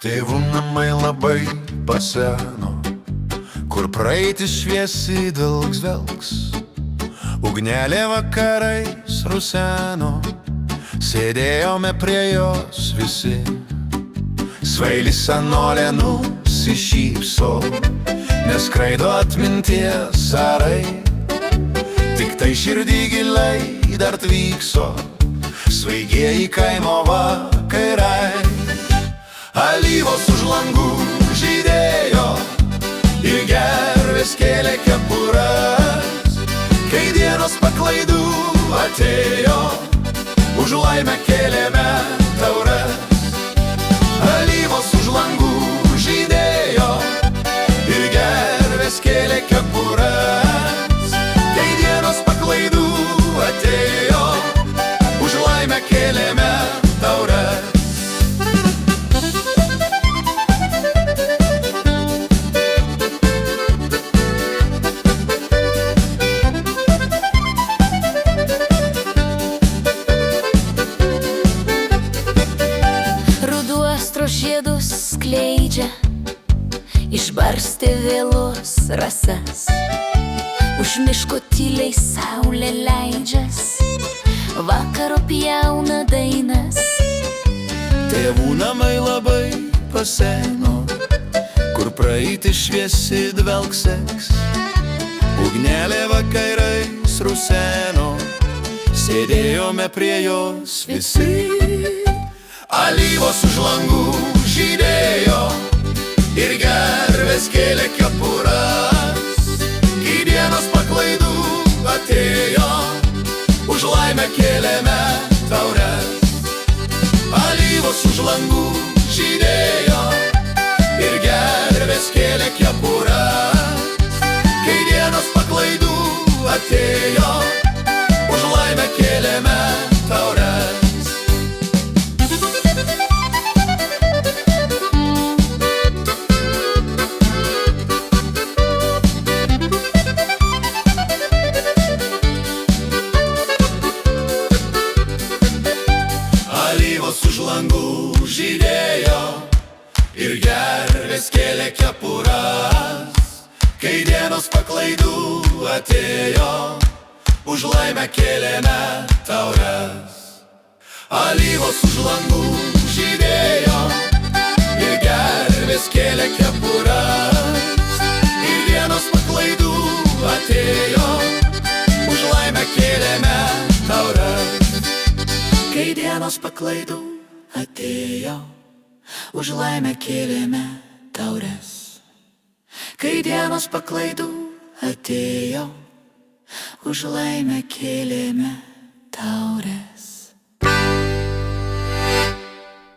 Tėvų namai labai paseno, kur praeitis šviesi dvelks. Ugnelė vakarais ruseno, sėdėjome prie jos visi. Svailis senolė nusišypso, neskraido atminties arai. Tik tai širdį giliai dar tvykso svaigieji kaimo vakarai. Alyvos už langų žydėjo ir gervės kėlė kepures. Kai dienos paklaidų atėjo, už laimę kėlėme taures. Alyvos už langų žydėjo ir gervės kėlė kepures. Kai dienos paklaidų atėjo, už laimę kėlėme taures. Žiedus skleidžia, išbarstė vėlos rasas. Už miško tyliai saulė leidžias, vakaro pjauna dainas. Tėvų namai labai paseno, kur praeitis šviesi dvelkseks. Ugnelė vakarais ruseno, sėdėjome prie jos visi. Alyvos už langų žydėjo ir gervės kėlė kepures. Kai dienos paklaidų atėjo, už laimę kėlėme taures. Alyvos už langų žydėjo ir gervės kėlė kepures. Kai dienos paklaidų atėjo, už laimę kėlėme taures. Už langų žydėjo ir gervės kėlė kepures. Kai dienos paklaidų atėjo, už laimę kėlėme taures. Alyvos už langų žydėjo ir gervės kėlė kepures. Kai dienos paklaidų atėjo, už laimę kėlėme taures. Kai dienos paklaidų atėjo, už laimę kėlėme taures. Kai dienos paklaidų atėjo, už laimę kėlėme taures.